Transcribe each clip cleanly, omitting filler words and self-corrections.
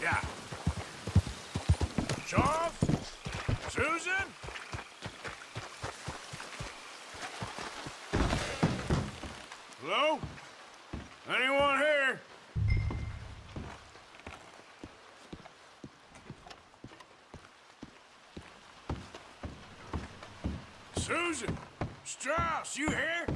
Yeah. Charles? Susan? Hello? Anyone here? Susan? Strauss, you here?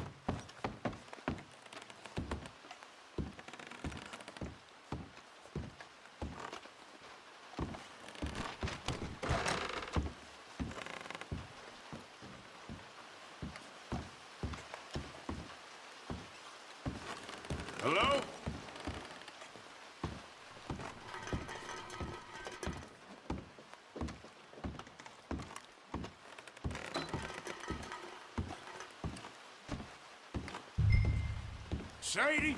Hello? Sadie?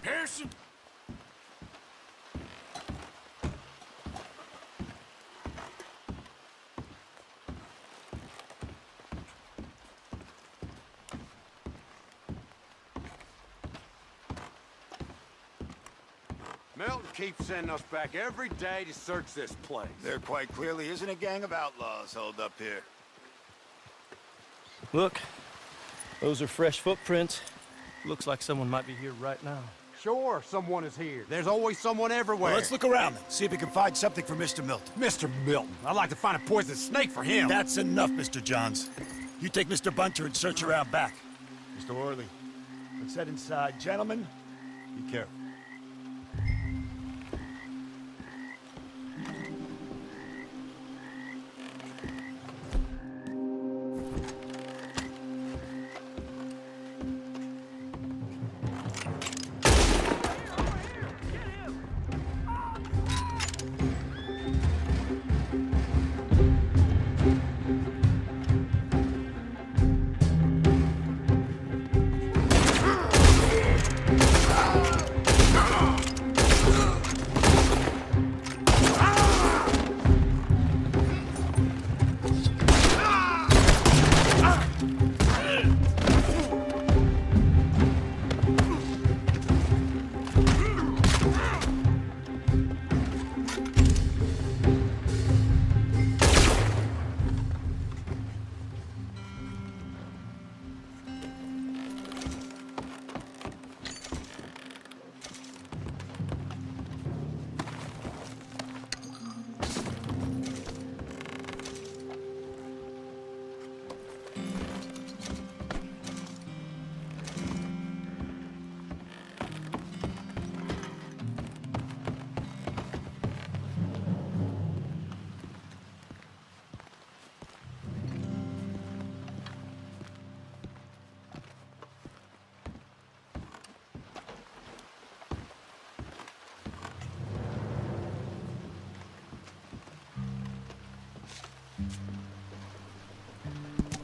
Pearson? Milton keeps sending us back every day to search this place. There quite clearly isn't a gang of outlaws holed up here. Look, those are fresh footprints. Looks like someone might be here right now. Sure, someone is here. There's always someone everywhere. Well, let's look around then, see if we can find something for Mr. Milton. Mr. Milton, I'd like to find a poisonous snake for him. That's enough, Mr. Johns. You take Mr. Bunter and search around back. Mr. Orley, let's head inside. Gentlemen, be careful.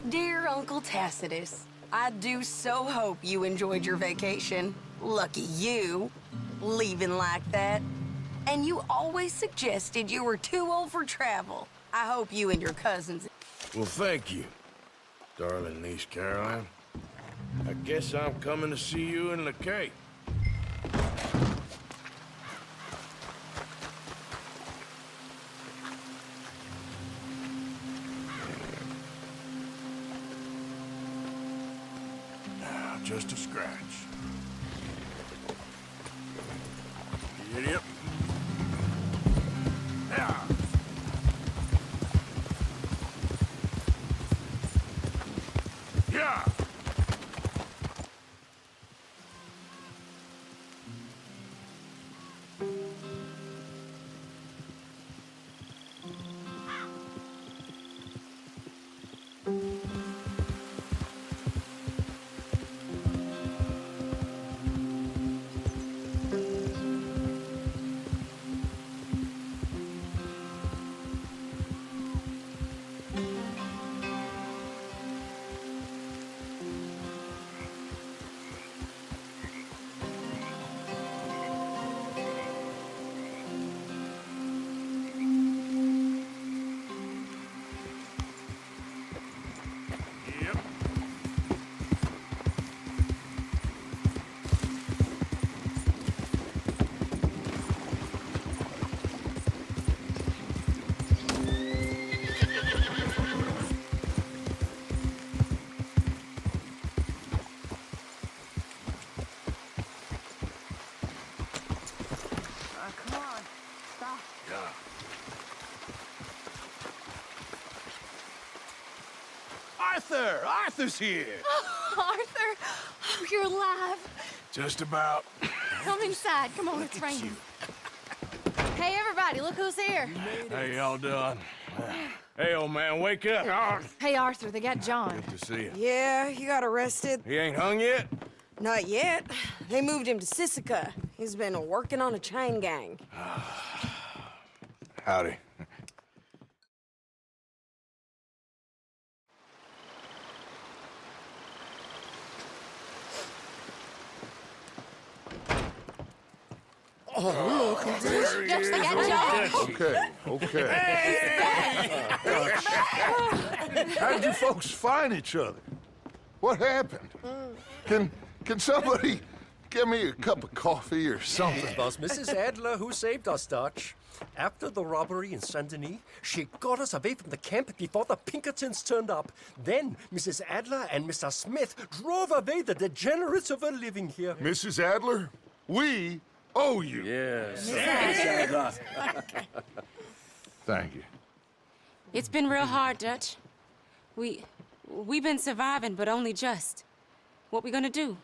Dear Uncle Tacitus, I do so hope you enjoyed your vacation. Lucky you, leaving like that. And you always suggested you were too old for travel. I hope you and your cousins... Well, thank you, darling niece Caroline. I guess I'm coming to see you in the Cape. Just a scratch. Yep. Yeah. Yeah. Arthur! Arthur's here! Arthur! Oh, you're alive. Just about. Come inside. Come on, it's raining. Hey, everybody, look who's here. How y'all doing? Hey, old man, wake up. Hey, Arthur, they got John. Good to see you. Yeah, he got arrested. He ain't hung yet? Not yet. They moved him to Sisika. He's been working on a chain gang. Howdy. Just they got John. Okay. How did you folks find each other? What happened? Can somebody get me a cup of coffee or something? It was Mrs. Adler who saved us, Dutch. After the robbery in Saint Denis, she got us away from the camp before the Pinkertons turned up. Then Mrs. Adler and Mr. Smith drove away the degenerates who were living here. Mrs. Adler, we owe you. Yes. Thank you. It's been real hard, Dutch. We've been surviving, but only just. What we gonna do?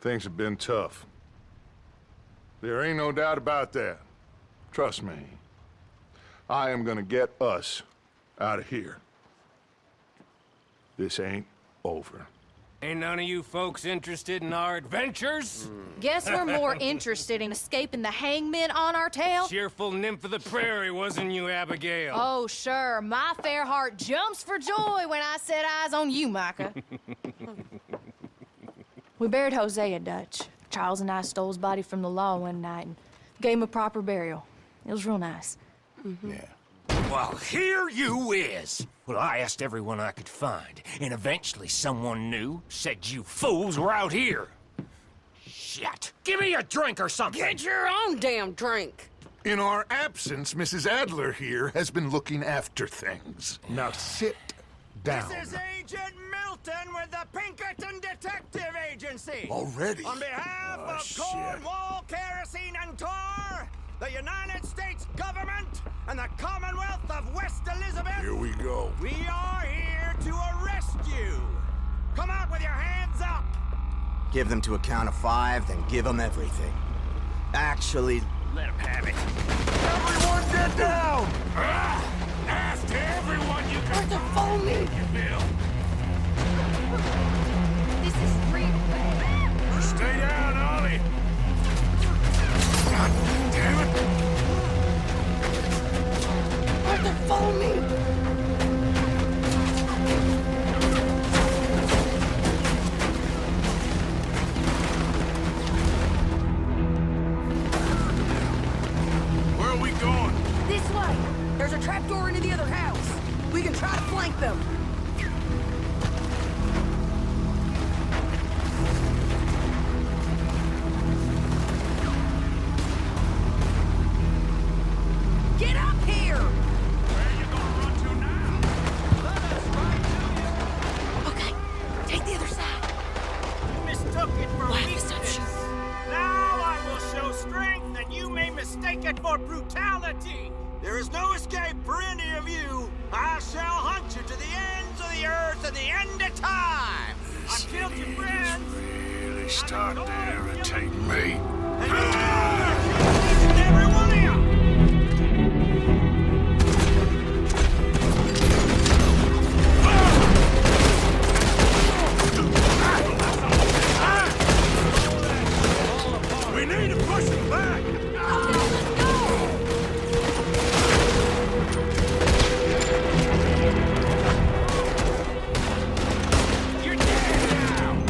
Things have been tough. There ain't no doubt about that. Trust me. I am gonna get us out of here. This ain't over. Ain't none of you folks interested in our adventures? Guess we're more interested in escaping the hangmen on our tail. Cheerful nymph of the prairie, wasn't you, Abigail? Oh, sure. My fair heart jumps for joy when I set eyes on you, Micah. We buried Hosea, Dutch. Charles and I stole his body from the law one night and gave him a proper burial. It was real nice. Yeah. Well, here you is. Well, I asked everyone I could find, and eventually someone new said you fools were out here. Shit. Give me a drink or something. Get your own damn drink. In our absence, Mrs. Adler here has been looking after things. Now sit down. This is Agent Milton with the Pinkerton Detective Agency. Already? On behalf Oh, of shit. Cornwall, Kerosene, and Tar, the United States government, and the Commonwealth of West Elizabeth, Here we go. we are here to arrest you. Come out with your hands up. Give them to a count of 5, then give them everything. Actually, Let him have it. Everyone get down! Ask everyone you can Arthur, follow me. This is real bad. Stay down, Ollie. God damn it. Arthur, follow me. Where are we going? This way. There's a trapdoor into the other house. We can try to flank them. Get up here! Where are you gonna run to now? Let us right to you. Okay, take the other side. You mistook it for Why weakness. deception? Now I will show strength, and you may mistake it for brutality. There is no escape for any of you. I shall hunt you to the ends of the earth and the end of time. I've killed your friends. Really starting to irritate me. And you each and every one of you. We need to push him back! You're dead now.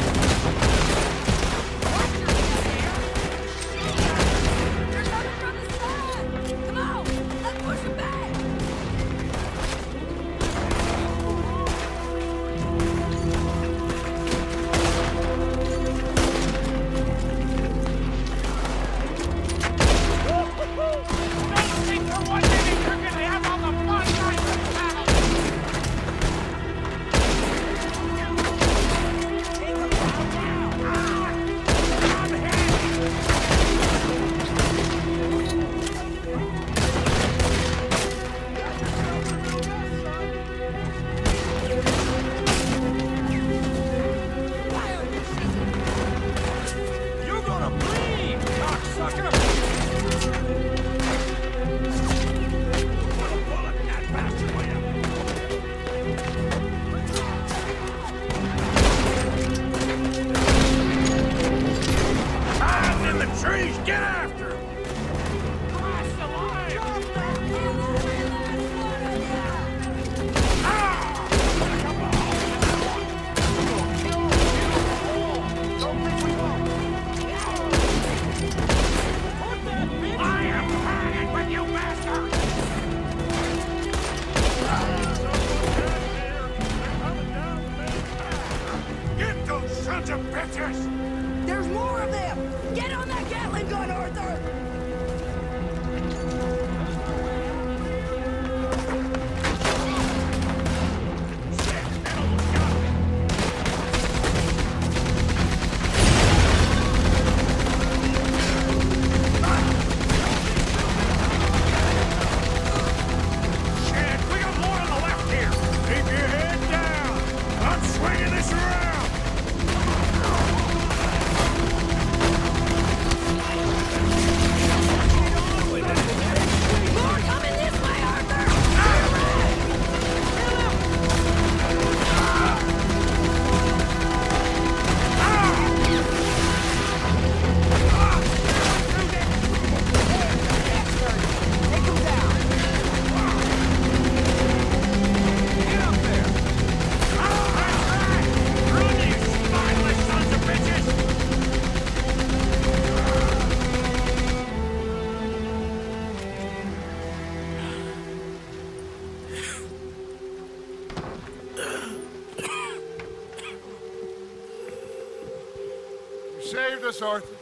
us, Arthur?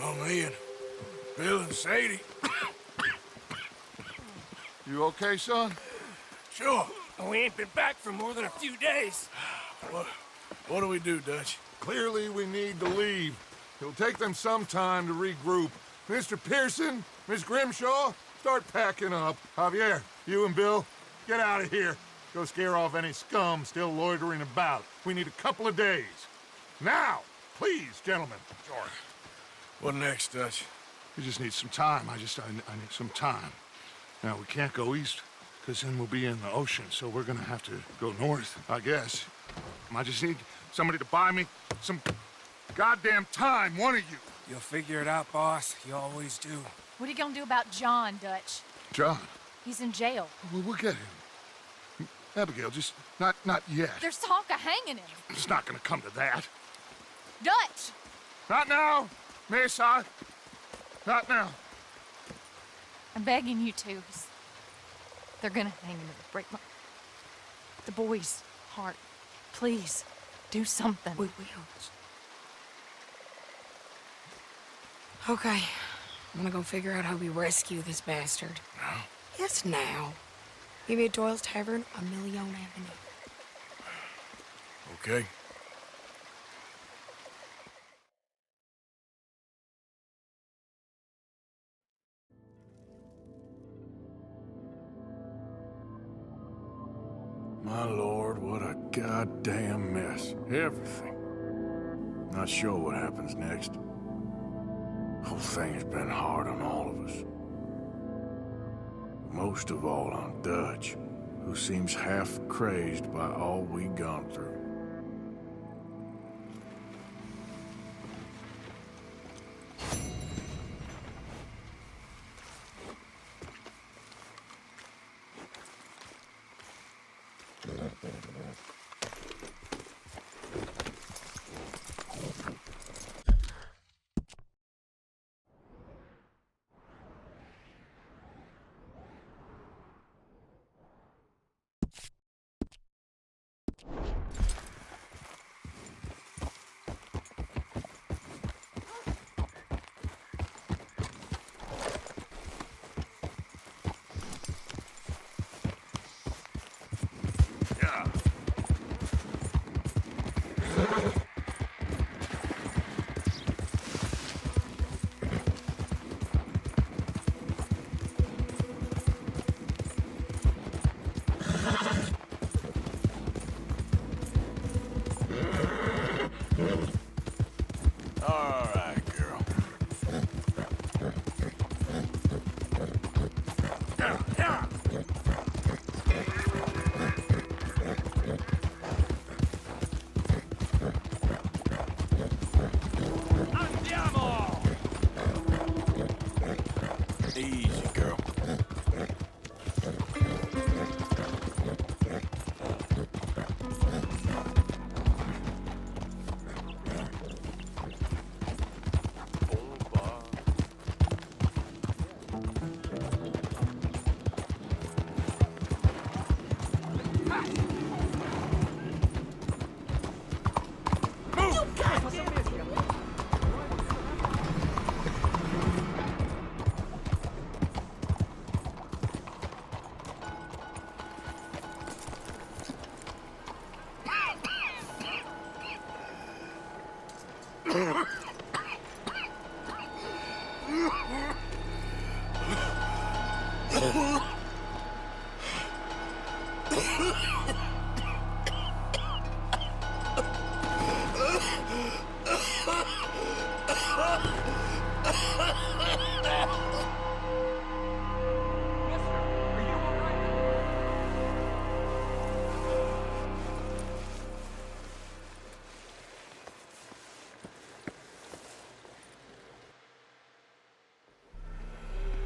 Oh, me and Bill and Sadie. You okay, son? Sure. We ain't been back for more than a few days. What do we do, Dutch? Clearly, we need to leave. It'll take them some time to regroup. Mr. Pearson, Miss Grimshaw, start packing up. Javier, you and Bill, get out of here. Go scare off any scum still loitering about. We need a couple of days. Now, please, gentlemen. Sure. What next, Dutch? We just need some time. I need some time. Now, we can't go east, because then we'll be in the ocean, so we're gonna have to go north, I guess. I just need somebody to buy me some goddamn time, one of you. You'll figure it out, boss. You always do. What are you gonna do about John, Dutch? John? He's in jail. We'll get him. Abigail, just not yet. There's talk of hanging him. It's not gonna come to that. Dutch! Not now, Miss. Not now. I'm begging you to. They're gonna hang him. It'll break the boy's heart. Please, do something. We will. Okay. I'm gonna go figure out how we rescue this bastard. Now? Yes, now. Meet me at Doyle's Tavern on Million Avenue. Okay. My lord, what a goddamn mess. Everything. Not sure what happens next. Whole thing's been hard on all of us. Most of all on Dutch, who seems half crazed by all we've gone through.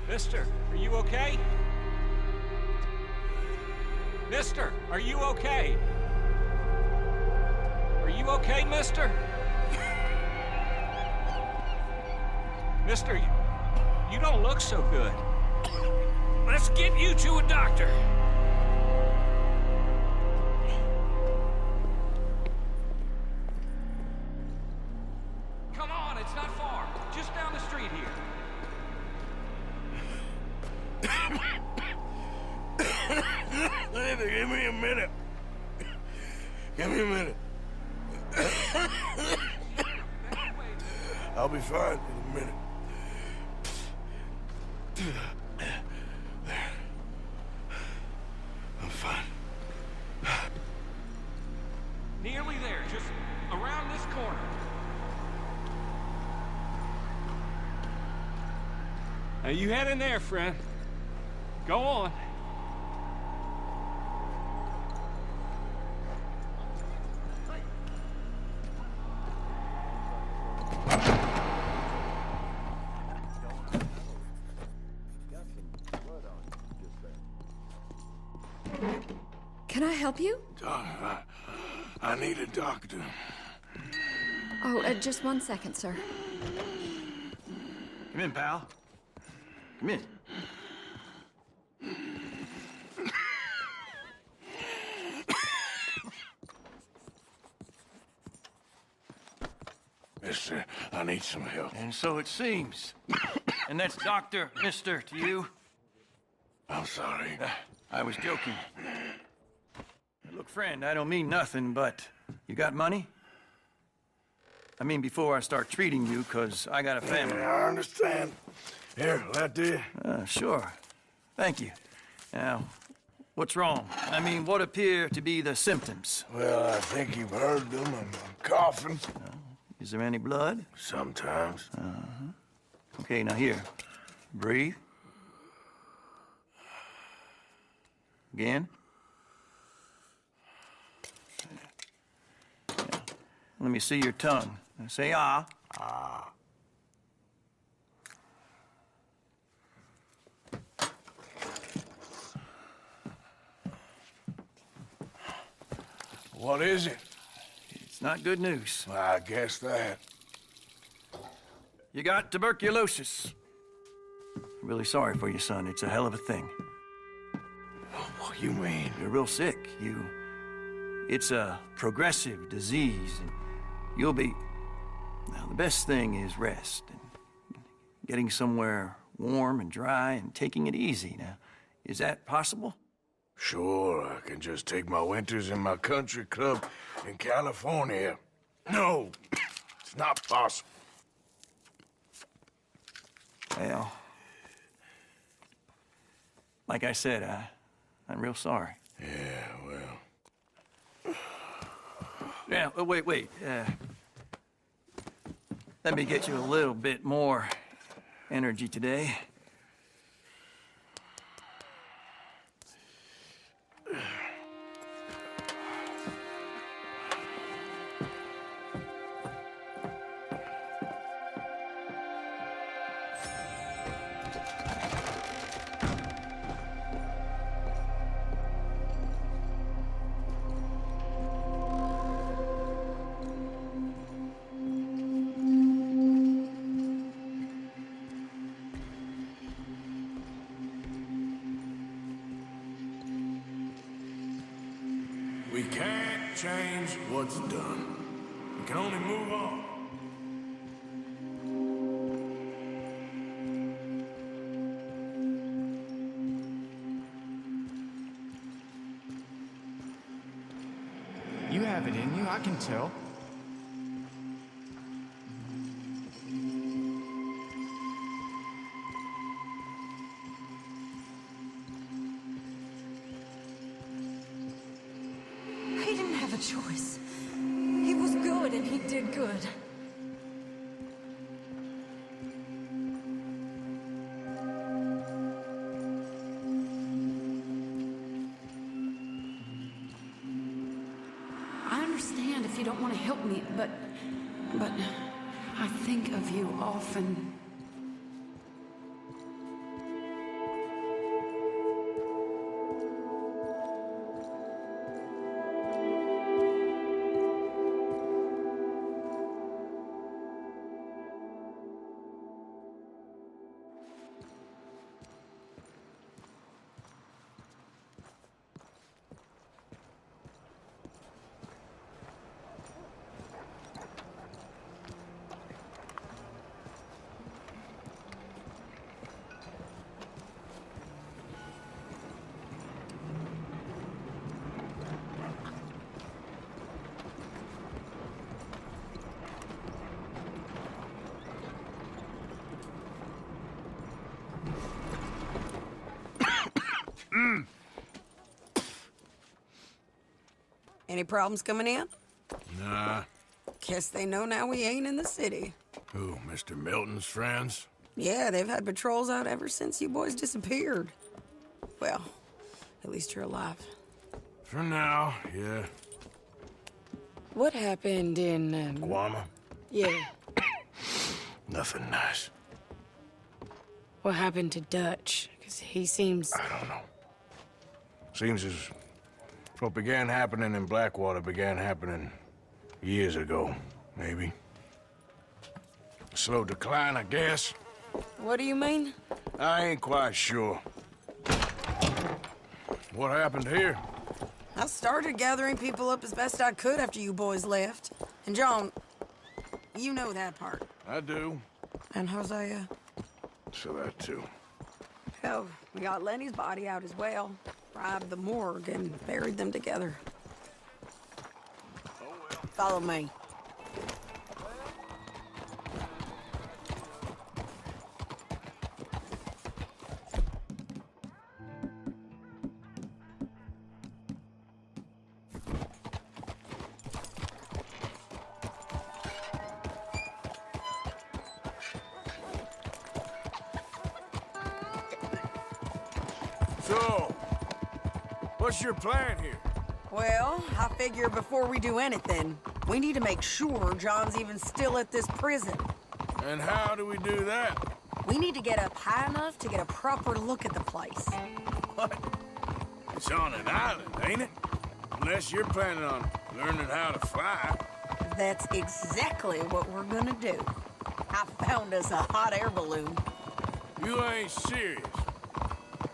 Mister, are you okay? Mister, are you okay? Are you okay, mister? Mister, you don't look so good. Let's get you to a doctor. Come on, it's not far. Give me a minute. Give me a minute. I'll be fine in a minute. There. I'm fine. Nearly there, just around this corner. Now you head in there, friend. Go on. Can I help you? I need a doctor. Oh, just 1 second, sir. Come in, pal. Come in. Mister, I need some help. And so it seems. And that's Dr. Mister to you? I'm sorry. I was joking. Look, friend, I don't mean nothing, but you got money? I mean, before I start treating you, 'cause I got a family. I understand. Here, that do you? Sure. Thank you. Now, what's wrong? I mean, what appear to be the symptoms? Well, I think you've heard them. I'm coughing. Is there any blood? Sometimes. Okay, now here. Breathe. Again. Let me see your tongue. Say ah. Ah. What is it? It's not good news. Well, I guess that. You got tuberculosis. Really sorry for you, son. It's a hell of a thing. What you mean? You're real sick. It's a progressive disease, and you'll be... Now, the best thing is rest, and getting somewhere warm and dry, and taking it easy. Now, is that possible? Sure, I can just take my winters in my country club in California. No, it's not possible. Well, like I said, I'm real sorry. Yeah, well... Yeah, wait. Let me get you a little bit more energy today. We can't change what's done. We can only move on. You have it in you, I can tell. He didn't have a choice. He was good and he did good. I understand if you don't want to help me, but I think of you often. Any problems coming in? Nah. Guess they know now we ain't in the city. Who, Mr. Milton's friends? Yeah, they've had patrols out ever since you boys disappeared. Well, at least you're alive. For now, yeah. What happened in, Guama? Yeah. Nothing nice. What happened to Dutch? Because he seems... I don't know. Seems as what began happening in Blackwater began happening years ago, maybe. Slow decline, I guess. What do you mean? I ain't quite sure. What happened here? I started gathering people up as best I could after you boys left. And John, you know that part. I do. And Hosea? So that too. Hell, we got Lenny's body out as well. Robbed the morgue and buried them together. Follow me. So, what's your plan here? Well, I figure before we do anything, we need to make sure John's even still at this prison. And how do we do that? We need to get up high enough to get a proper look at the place. What? It's on an island, ain't it? Unless you're planning on learning how to fly. That's exactly what we're gonna do. I found us a hot air balloon. You ain't serious.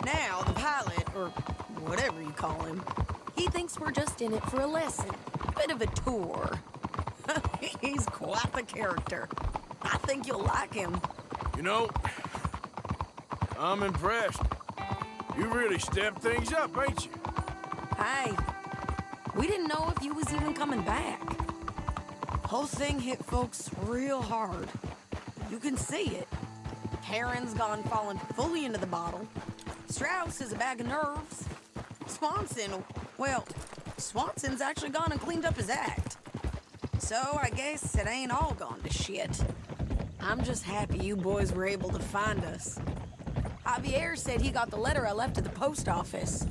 Now, the pilot, or whatever you call him, he thinks we're just in it for a lesson. Bit of a tour. He's quite the character. I think you'll like him. You know, I'm impressed. You really stepped things up, ain't you? Hey, we didn't know if you was even coming back. Whole thing hit folks real hard. You can see it. Heron's gone falling fully into the bottle. Strauss is a bag of nerves. Swanson's actually gone and cleaned up his act. So I guess it ain't all gone to shit. I'm just happy you boys were able to find us. Javier said he got the letter I left at the post office.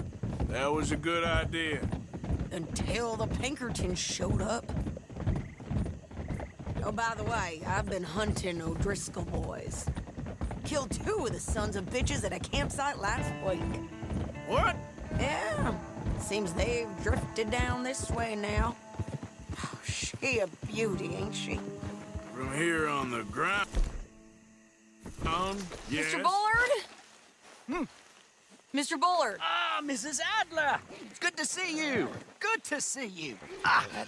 That was a good idea. Until the Pinkertons showed up. Oh, by the way, I've been hunting O'Driscoll boys. Killed 2 of the sons of bitches at a campsite last week. What? Yeah. Seems they've drifted down this way now. Oh, she a beauty, ain't she? From here on the ground. Yes. Mr. Bullard? Mr. Bullard. Ah, Mrs. Adler! It's good to see you. Good to see you.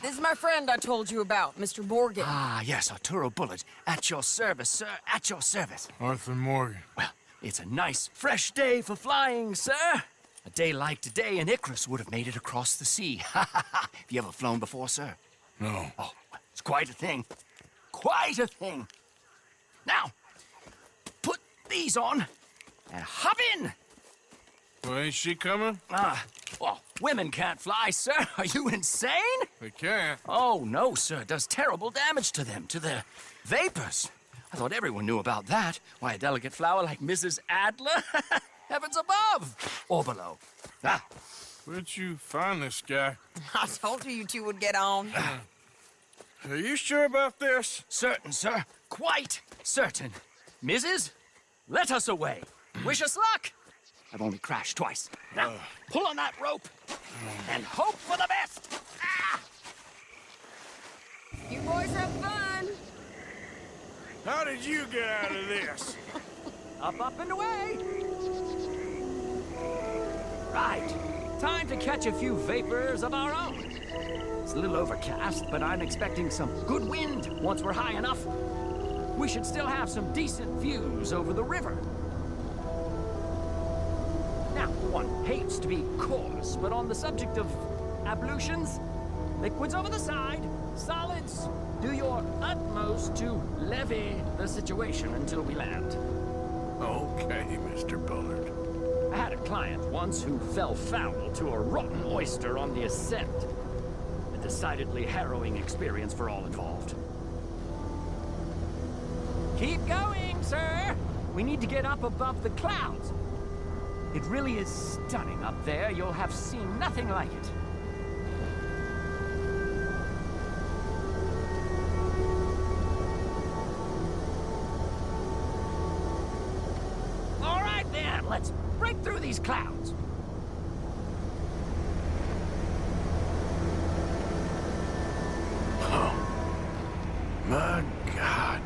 This is my friend I told you about, Mr. Morgan. Ah, yes, Arturo Bullard. At your service, sir. At your service. Arthur Morgan. Well, it's a nice, fresh day for flying, sir. A day like today, an Icarus would have made it across the sea. Have you ever flown before, sir? No. Oh, it's quite a thing. Quite a thing. Now, put these on and hop in. Well, ain't she coming? Well, women can't fly, sir. Are you insane? They can't. Oh, no, sir. It does terrible damage to them, to their vapors. I thought everyone knew about that. Why, a delicate flower like Mrs. Adler? Heavens above or below. Where'd you find this guy? I told you two would get on. Are you sure about this? Certain, sir. Quite certain. Mrs., let us away. Wish us luck. I've only crashed twice. Now, pull on that rope and hope for the best. You boys have fun. How did you get out of this? Up, and away. Right. Time to catch a few vapors of our own. It's a little overcast, but I'm expecting some good wind once we're high enough. We should still have some decent views over the river. Now, one hates to be coarse, but on the subject of ablutions, liquids over the side, solids, do your utmost to levy the situation until we land. Okay, Mr. Bullard. I had a client once who fell foul to a rotten oyster on the ascent. decidedly harrowing experience for all involved. Keep going, sir! We need to get up above the clouds. It really is stunning up there. You'll have seen nothing like it. All right, then. Let's break through these clouds. My God.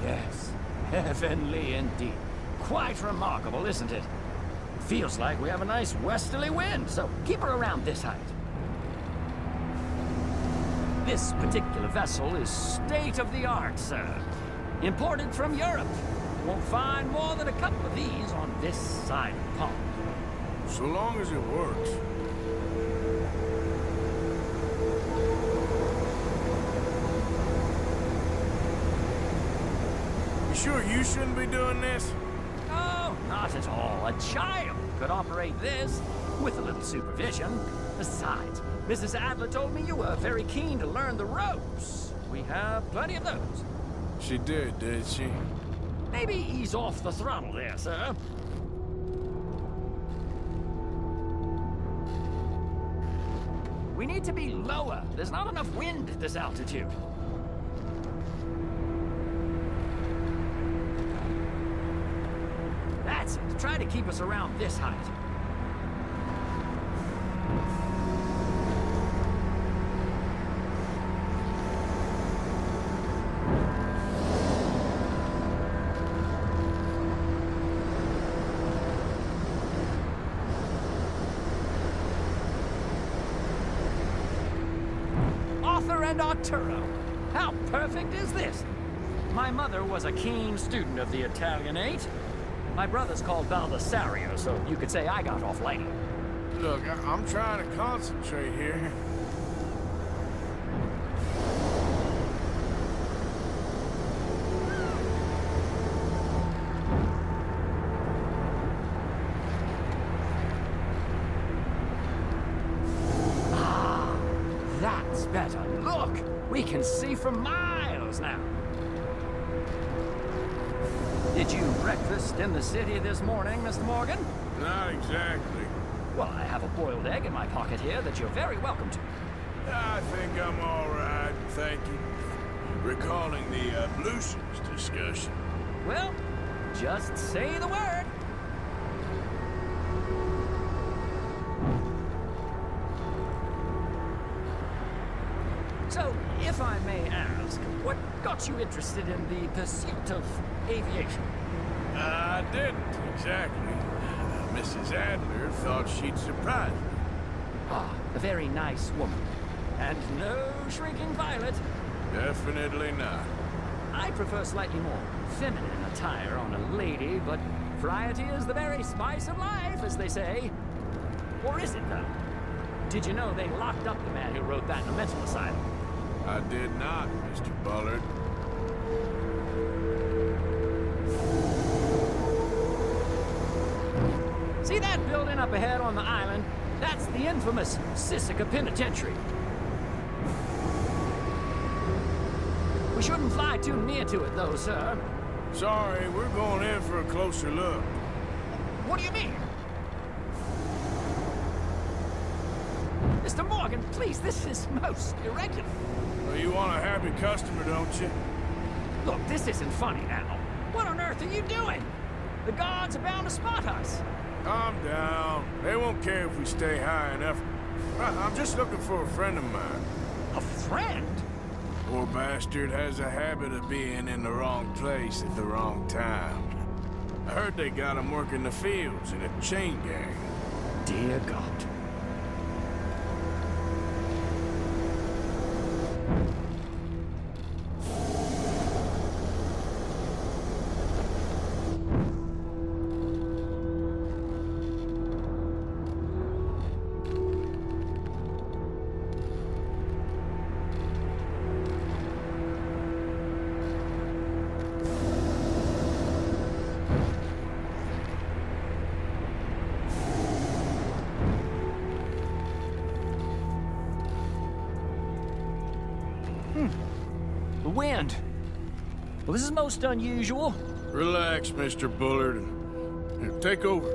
Yes, heavenly indeed. Quite remarkable, isn't it? It feels like we have a nice westerly wind, so keep her around this height. This particular vessel is state-of-the-art, sir. Imported from Europe. Won't find more than a couple of these on this side of the pond. So long as it works. You sure you shouldn't be doing this? Oh, not at all. A child could operate this with a little supervision. Besides, Mrs. Adler told me you were very keen to learn the ropes. We have plenty of those. She did she? Maybe ease off the throttle there, sir. We need to be lower. There's not enough wind at this altitude. That's it. Try to keep us around this height. And Arturo. How perfect is this? My mother was a keen student of the Italianate. My brother's called Baldessario, so you could say I got off lightly. Look, I'm trying to concentrate here. That's better. Look! We can see for miles now. Did you breakfast in the city this morning, Mr. Morgan? Not exactly. Well, I have a boiled egg in my pocket here that you're very welcome to. I think I'm all right, thank you. Recalling the ablutions discussion. Well, just say the word. So, if I may ask, what got you interested in the pursuit of aviation? I didn't, exactly. Mrs. Adler thought she'd surprise me. Ah, a very nice woman. And no shrinking violet. Definitely not. I prefer slightly more feminine attire on a lady, but variety is the very spice of life, as they say. Or is it, though? Did you know they locked up the man who wrote that in a mental asylum? I did not, Mr. Bullard. See that building up ahead on the island? That's the infamous Sisika Penitentiary. We shouldn't fly too near to it, though, sir. Sorry, we're going in for a closer look. What do you mean? Mr. Morgan, please, this is most irregular. Well, you want a happy customer, don't you? Look, this isn't funny now. What on earth are you doing? The guards are bound to spot us. Calm down. They won't care if we stay high enough. I'm just looking for a friend of mine. A friend? Poor bastard has a habit of being in the wrong place at the wrong time. I heard they got him working the fields in a chain gang. Dear God. wind. Well, this is most unusual. Relax, Mr. Bullard. Here, take over.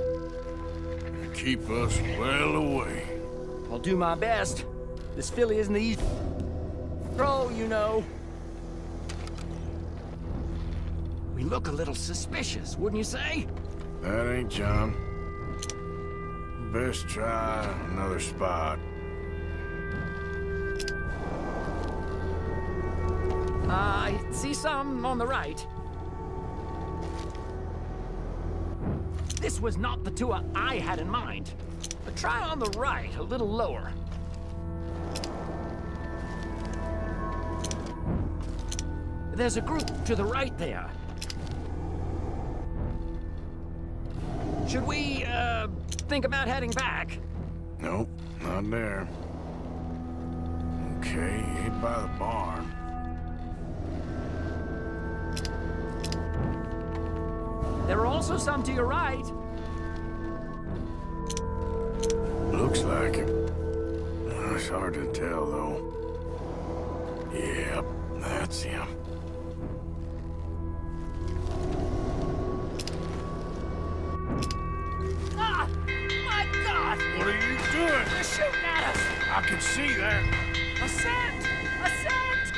Keep us well away. I'll do my best. This filly isn't the easy throw, you know. We look a little suspicious, wouldn't you say? That ain't John. Best try another spot. I see some on the right. This was not the tour I had in mind. But try on the right, a little lower. There's a group to the right there. Should we, think about heading back? Nope, not there. Okay, ain't by the barn. There are also some to your right. Looks like it. It's hard to tell, though. Yep, that's him. Ah! My God! What are you doing? They're shooting at us! I can see that. Ascent! Ascent!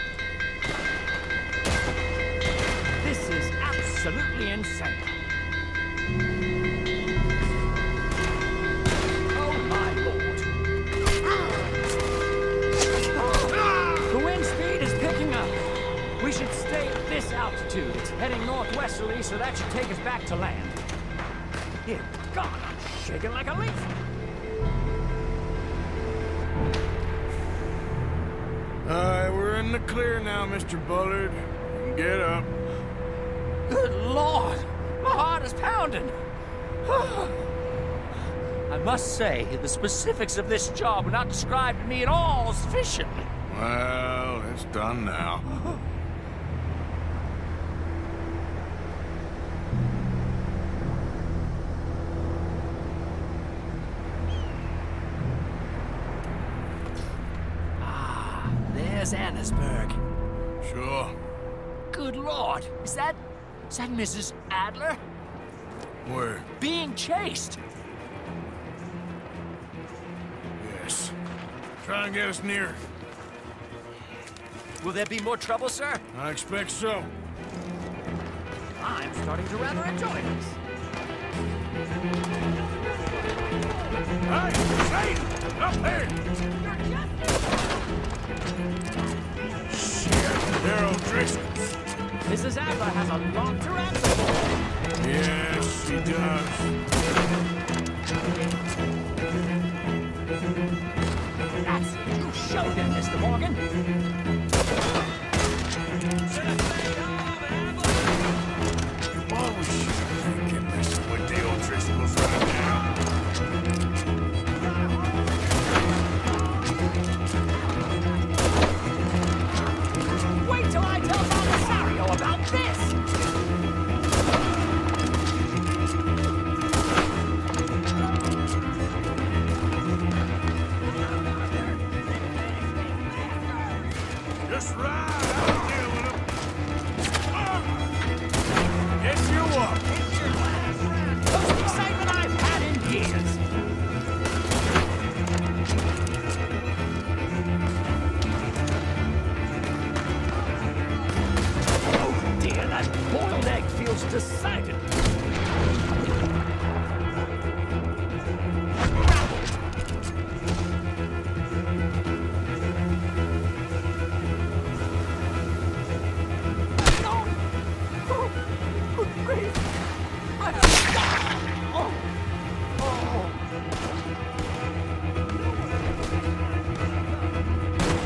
This is absolutely insane. Oh, my Lord. The wind speed is picking up. We should stay at this altitude. It's heading northwesterly, so that should take us back to land. Dear God, I'm shaking like a leaf. We're in the clear now, Mr. Bullard. Get up. Good Lord! My heart is pounding! I must say, the specifics of this job were not described to me at all sufficiently. Well, it's done now. There's Annesburg. Sure. Good Lord! Is that Mrs. Adler? Where? Being chased! Yes. Try and get us near. Will there be more trouble, sir? I expect so. I'm starting to rather enjoy this. Hey! Hey! Up there! Shit! They're O'Driscolls. Mrs. Adler has a lot to answer for. Yes, she does. That's it. You showed them, Mr. Morgan. Oh, shit. Get this with the O'Driscolls right now. Wait till I tell Belisario about this! Just ride out here with him. Yes, you are. Most excitement I've had in years. Oh dear, that boiled egg feels decided.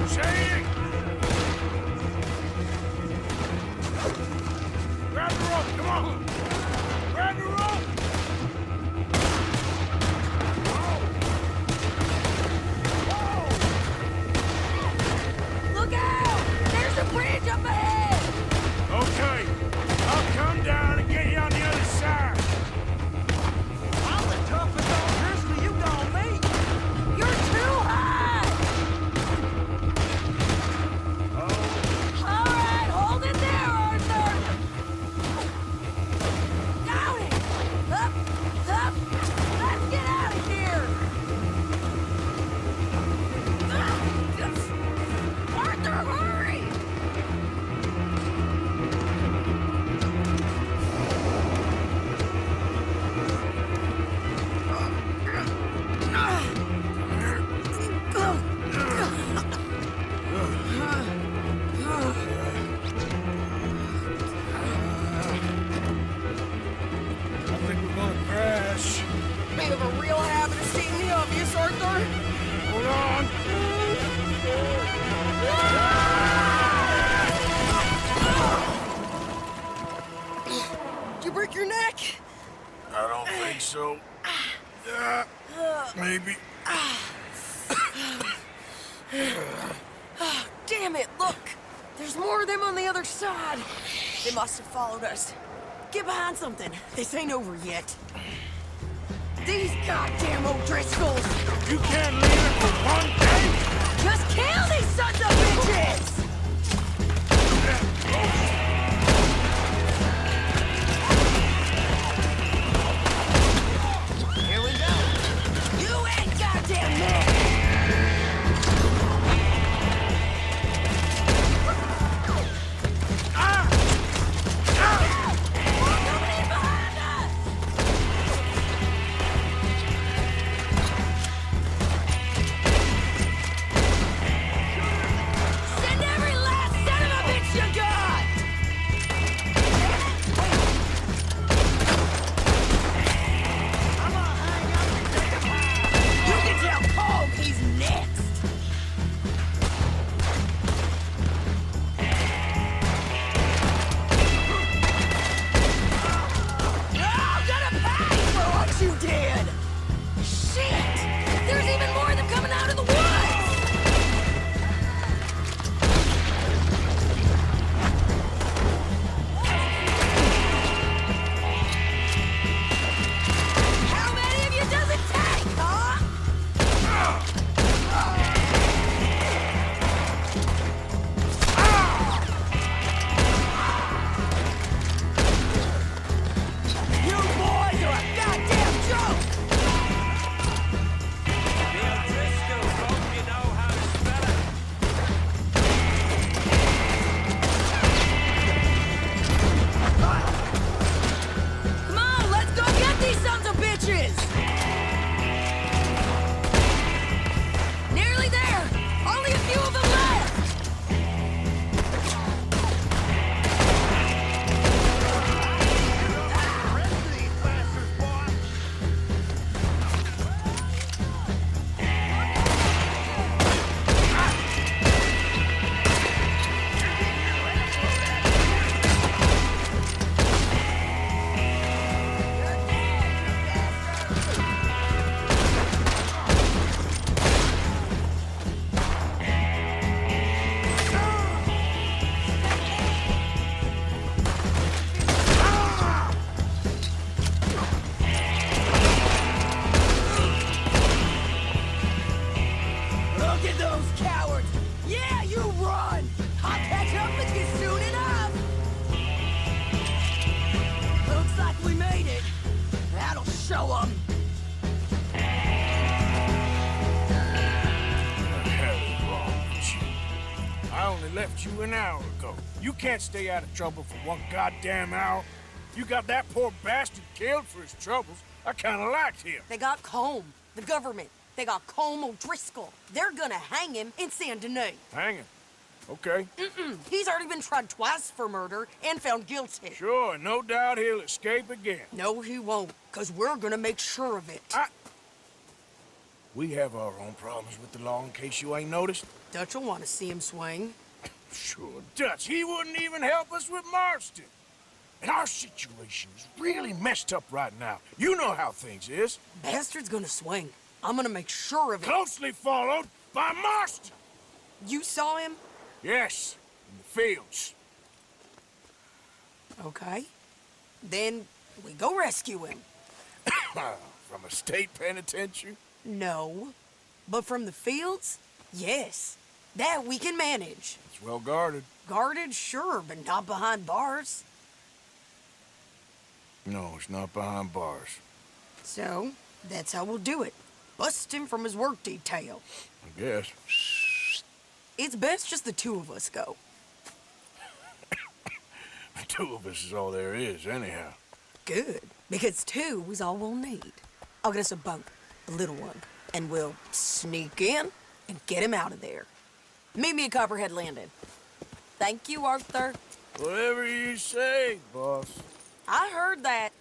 Shane! Grab the rope, come on! Grab the rope! Look out! There's a bridge up ahead! Okay, I'll come down and get you on the other side. I'm the toughest old grizzly you gon' meet. You have a real habit of seeing the obvious, Arthur. Hold on. Did you break your neck? I don't think so. Maybe. Oh, damn it, look! There's more of them on the other side. They must have followed us. Get behind something. This ain't over yet. These goddamn O'Driscolls! You can't leave it for one day? Just kill these sons of bitches! Here we go. You ain't goddamn men! Left you an hour ago. You can't stay out of trouble for one goddamn hour. You got that poor bastard killed for his troubles. I kinda liked him. They got Combe, the government. They got Combe O'Driscoll. They're gonna hang him in Saint Denis. Hang him? Okay. He's already been tried twice for murder and found guilty. Sure, no doubt he'll escape again. No, he won't, because we're gonna make sure of it. We have our own problems with the law in case you ain't noticed. Dutch will want to see him swing. Sure, Dutch. He wouldn't even help us with Marston. And our situation is really messed up right now. You know how things is. Bastard's gonna swing. I'm gonna make sure of it. Closely followed by Marston. You saw him? Yes, in the fields. Okay. Then we go rescue him. From a state penitentiary? No. But from the fields? Yes. That we can manage. It's well guarded. Guarded, sure, but not behind bars. No, it's not behind bars. So, that's how we'll do it. Bust him from his work detail. I guess. It's best just the two of us go. The two of us is all there is, anyhow. Good, because two is all we'll need. I'll get us a boat, a little one, and we'll sneak in and get him out of there. Meet me at Copperhead Landing. Thank you, Arthur. Whatever you say, boss. I heard that.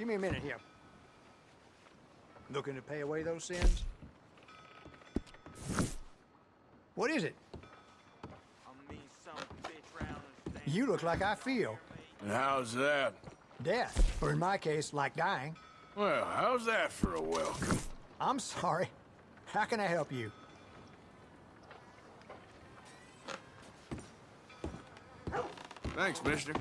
Give me a minute here. Looking to pay away those sins? What is it? You look like I feel. And how's that? Death, or in my case, like dying. Well, how's that for a welcome? I'm sorry. How can I help you? Thanks, mister.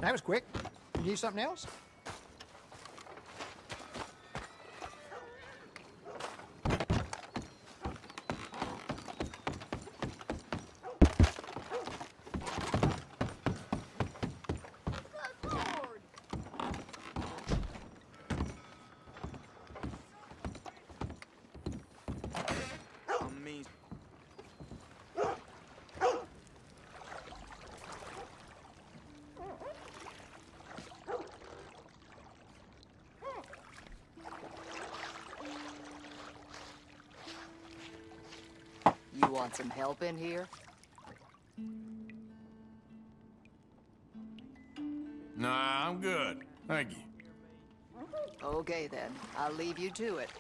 That was quick. You need something else? You want some help in here? Nah, I'm good. Thank you. Okay then, I'll leave you to it.